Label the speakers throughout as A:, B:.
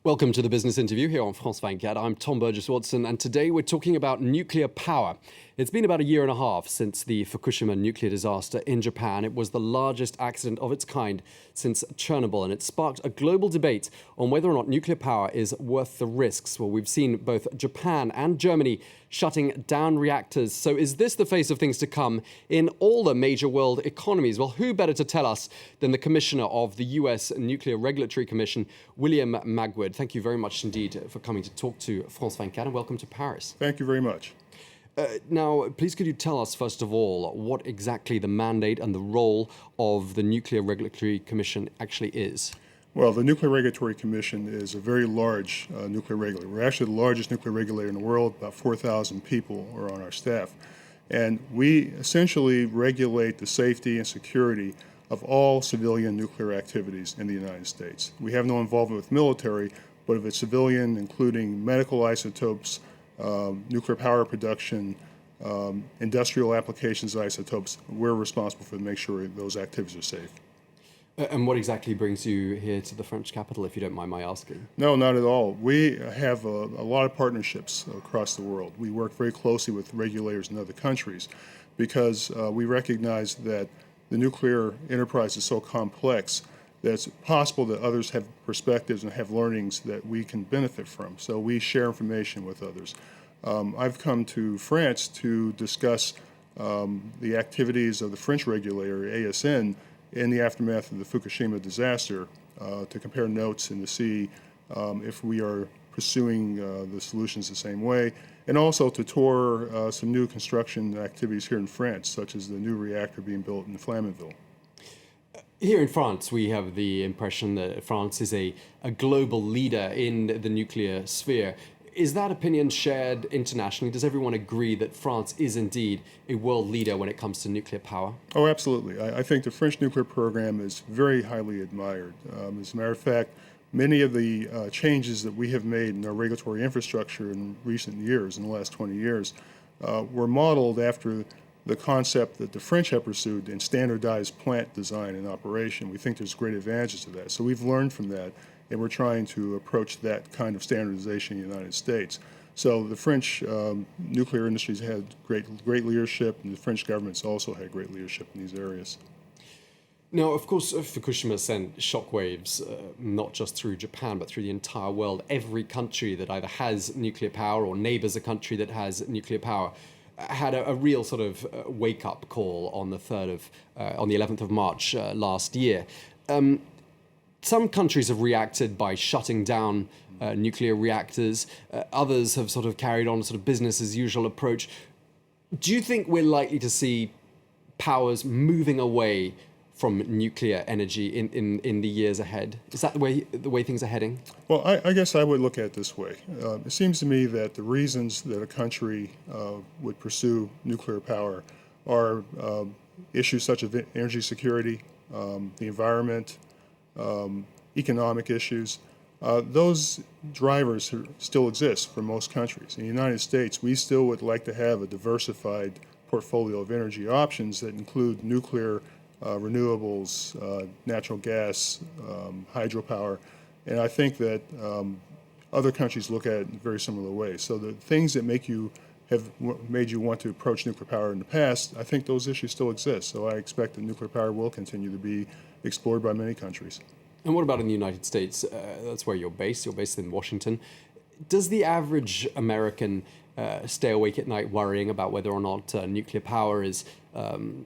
A: Welcome to the business interview here on France 24. I'm Tom Burgess-Watson, and today we're talking about nuclear power. It's been about a year and a half since the Fukushima nuclear disaster in Japan. It was the largest accident of its kind since Chernobyl, and it sparked a global debate on whether or not nuclear power is worth the risks. Well, we've seen both Japan and Germany shutting down reactors. So is this the face of things to come in all the major world economies? Well, who better to tell us than the commissioner of the US Nuclear Regulatory Commission, William Magwood. Thank you very much indeed for coming to talk to France 24, and welcome to Paris.
B: Thank you very much.
A: Now, please could you tell us, first of all, what exactly the mandate and the role of the Nuclear Regulatory Commission actually is?
B: Well, the Nuclear Regulatory Commission is a very large nuclear regulator. We're actually the largest nuclear regulator in the world. About 4,000 people are on our staff. And we essentially regulate the safety and security of all civilian nuclear activities in the United States. We have no involvement with military, but if it's civilian, including medical isotopes, nuclear power production, industrial applications of isotopes, we're responsible for make sure those activities are safe.
A: And what exactly brings you here to the French capital, if you don't mind my asking?
B: No, not at all. We have a lot of partnerships across the world. We work very closely with regulators in other countries because we recognize that the nuclear enterprise is so complex that it's possible that others have perspectives and have learnings that we can benefit from. So we share information with others. I've come to France to discuss the activities of the French regulator, ASN, in the aftermath of the Fukushima disaster, to compare notes and to see if we are pursuing the solutions the same way, and also to tour some new construction activities here in France, such as the new reactor being built in Flamanville.
A: Here in France, we have the impression that France is a global leader in the nuclear sphere. Is that opinion shared internationally? Does everyone agree that France is indeed a world leader when it comes to nuclear power?
B: Oh, absolutely. I think the French nuclear program is very highly admired. As a matter of fact, many of the changes that we have made in our regulatory infrastructure in recent years, in the last 20 years, were modeled after the concept that the French have pursued in standardized plant design and operation. We think there's great advantages to that. So we've learned from that, and we're trying to approach that kind of standardization in the United States. So the French nuclear industry's had great leadership, and the French government's also had great leadership in these areas.
A: Now, of course, Fukushima sent shockwaves, not just through Japan, but through the entire world. Every country that either has nuclear power or neighbors a country that has nuclear power had a real sort of wake-up call on the 11th of March last year. Some countries have reacted by shutting down nuclear reactors. Others have sort of carried on a sort of business as usual approach. Do you think we're likely to see powers moving away from nuclear energy in the years ahead? Is that the way things are heading?
B: Well, I guess I would look at it this way. It seems to me that the reasons that a country would pursue nuclear power are issues such as energy security, the environment, economic issues. Those drivers still exist for most countries. In the United States, we still would like to have a diversified portfolio of energy options that include nuclear, renewables, natural gas, hydropower, and I think that other countries look at it in very similar ways. So the things that have made you want to approach nuclear power in the past, I think those issues still exist. So I expect that nuclear power will continue to be explored by many countries.
A: And what about in the United States? That's where you're based. You're based in Washington. Does the average American stay awake at night worrying about whether or not nuclear power is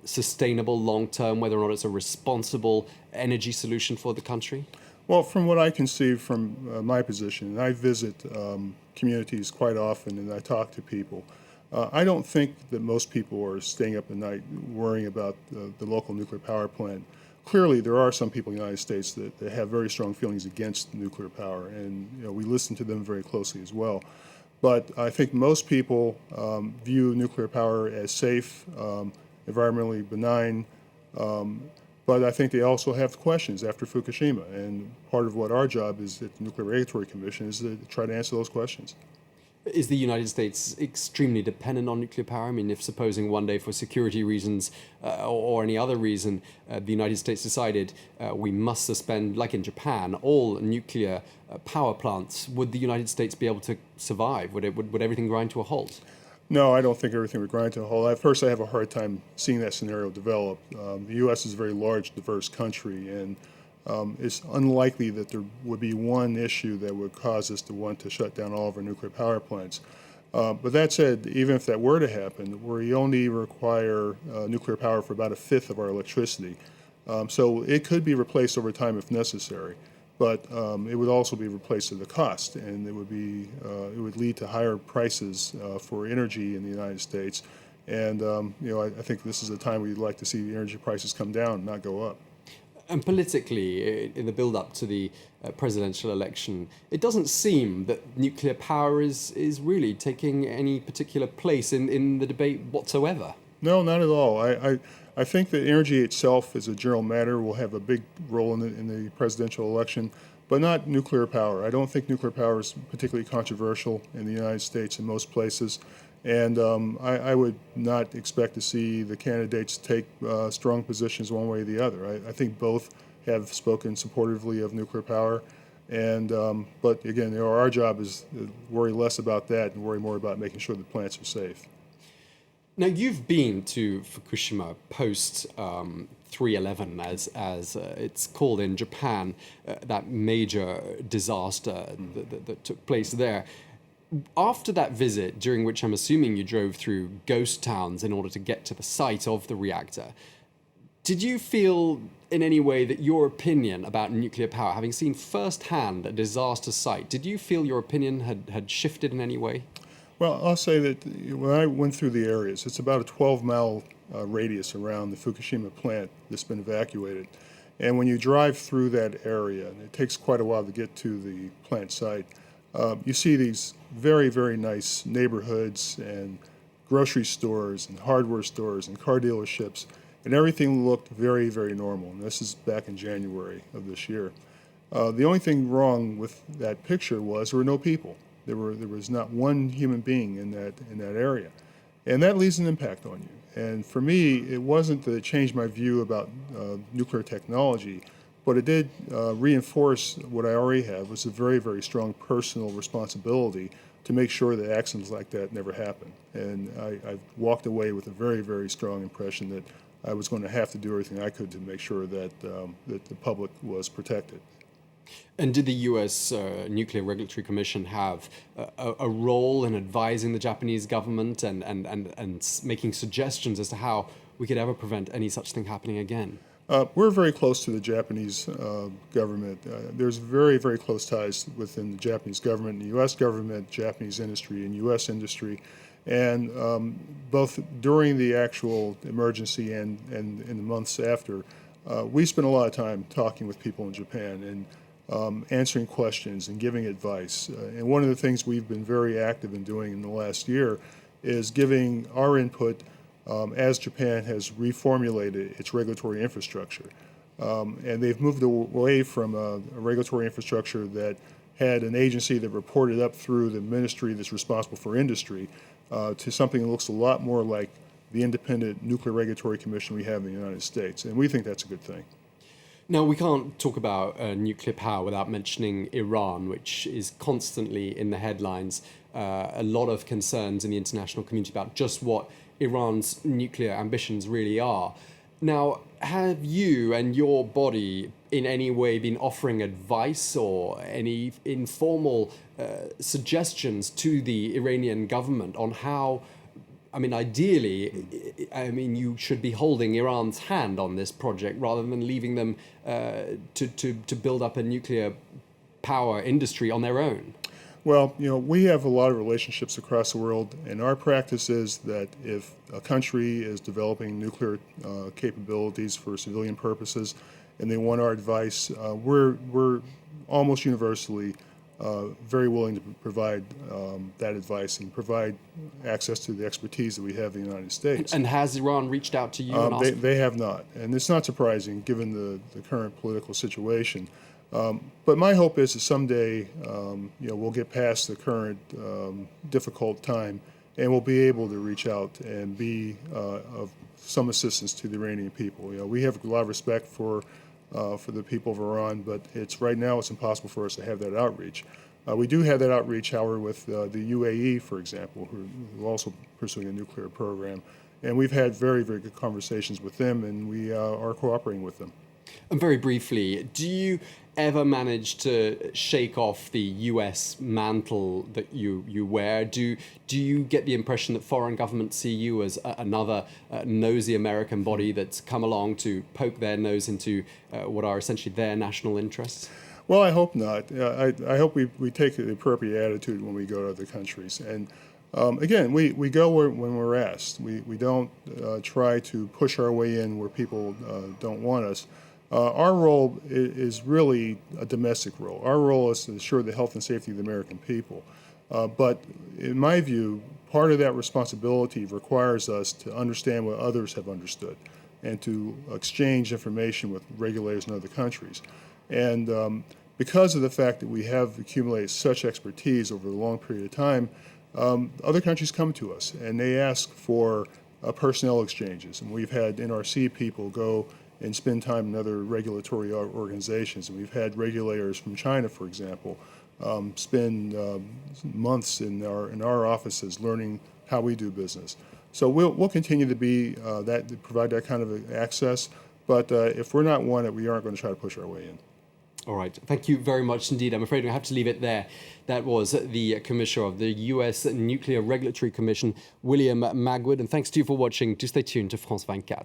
A: sustainable long-term, whether or not it's a responsible energy solution for the country?
B: Well, from what I can see from my position, and I visit communities quite often and I talk to people, I don't think that most people are staying up at night worrying about the local nuclear power plant. Clearly, there are some people in the United States that have very strong feelings against nuclear power, and we listen to them very closely as well. But I think most people view nuclear power as safe, environmentally benign, but I think they also have questions after Fukushima, and part of what our job is at the Nuclear Regulatory Commission is to try to answer those questions.
A: Is the United States extremely dependent on nuclear power? I mean, if supposing one day for security reasons or any other reason, the United States decided we must suspend, like in Japan, all nuclear power plants, would the United States be able to survive? Would everything grind to a halt?
B: No, I don't think everything would grind to a halt. First, I have a hard time seeing that scenario develop. The U.S. is a very large, diverse country, and it's unlikely that there would be one issue that would cause us to want to shut down all of our nuclear power plants. But that said, even if that were to happen, we only require nuclear power for about a fifth of our electricity. So it could be replaced over time if necessary, but it would also be replaced at a cost, and it would lead to higher prices for energy in the United States. And I think this is a time we'd like to see the energy prices come down, not go up.
A: And politically, in the build-up to the presidential election, it doesn't seem that nuclear power is really taking any particular place in the debate whatsoever.
B: No, not at all. I think that energy itself, as a general matter, will have a big role in the presidential election, but not nuclear power. I don't think nuclear power is particularly controversial in the United States in most places. And I would not expect to see the candidates take strong positions one way or the other. I think both have spoken supportively of nuclear power. And but again, our job is to worry less about that and worry more about making sure the plants are safe.
A: Now, you've been to Fukushima post 3/11, as it's called in Japan, that major disaster that took place there. After that visit, during which I'm assuming you drove through ghost towns in order to get to the site of the reactor, did you feel in any way that your opinion about nuclear power, having seen firsthand a disaster site, did you feel your opinion had shifted in any way?
B: Well, I'll say that when I went through the areas, it's about a 12-mile radius around the Fukushima plant that's been evacuated. And when you drive through that area, and it takes quite a while to get to the plant site, you see these very, very nice neighborhoods and grocery stores and hardware stores and car dealerships, and everything looked very, very normal. And this is back in January of this year. The only thing wrong with that picture was there were no people. There was not one human being in that area, and that leaves an impact on you. And for me, it wasn't that it changed my view about nuclear technology, but it did reinforce what I already have, was a very, very strong personal responsibility to make sure that accidents like that never happen. And I walked away with a very, very strong impression that I was going to have to do everything I could to make sure that that the public was protected.
A: And did the U.S. Nuclear Regulatory Commission have a role in advising the Japanese government and making suggestions as to how we could ever prevent any such thing happening again?
B: We're very close to the Japanese government. There's very, very close ties within the Japanese government, and the U.S. government, Japanese industry, and U.S. industry. And both during the actual emergency and in the months after, we spent a lot of time talking with people in Japan and answering questions and giving advice. And one of the things we've been very active in doing in the last year is giving our input as Japan has reformulated its regulatory infrastructure. And they've moved away from a regulatory infrastructure that had an agency that reported up through the ministry that's responsible for industry to something that looks a lot more like the independent Nuclear Regulatory Commission we have in the United States. And we think that's a good thing.
A: Now, we can't talk about nuclear power without mentioning Iran, which is constantly in the headlines. A lot of concerns in the international community about just what Iran's nuclear ambitions really are. Now, have you and your body in any way been offering advice or any informal suggestions to the Iranian government on how, I mean, ideally, you should be holding Iran's hand on this project rather than leaving them to build up a nuclear power industry on their own?
B: Well, we have a lot of relationships across the world, and our practice is that if a country is developing nuclear capabilities for civilian purposes and they want our advice, we're almost universally very willing to provide that advice and provide access to the expertise that we have in the United States.
A: And has Iran reached out to you?
B: They have not, and it's not surprising given the current political situation. But my hope is that someday, we'll get past the current difficult time, and we'll be able to reach out and be of some assistance to the Iranian people. We have a lot of respect for the people of Iran, but right now it's impossible for us to have that outreach. We do have that outreach, however, with the UAE, for example, who are also pursuing a nuclear program. And we've had very, very good conversations with them, and we are cooperating with them.
A: And very briefly, do you ever manage to shake off the US mantle that you wear? Do you get the impression that foreign governments see you as another nosy American body that's come along to poke their nose into what are essentially their national interests?
B: Well, I hope not. I hope we take the appropriate attitude when we go to other countries. And again, we go when we're asked. We don't try to push our way in where people don't want us. Our role is really a domestic role. Our role is to ensure the health and safety of the American people. But in my view, part of that responsibility requires us to understand what others have understood and to exchange information with regulators in other countries. And because of the fact that we have accumulated such expertise over a long period of time, other countries come to us and they ask for personnel exchanges. And we've had NRC people go and spend time in other regulatory organizations. And we've had regulators from China, for example, spend months in our offices learning how we do business. So we'll continue to be provide that kind of access. But if we're not one, we aren't going to try to push our way in.
A: All right. Thank you very much indeed. I'm afraid I have to leave it there. That was the Commissioner of the US Nuclear Regulatory Commission, William Magwood. And thanks to you for watching. Do stay tuned to France 24.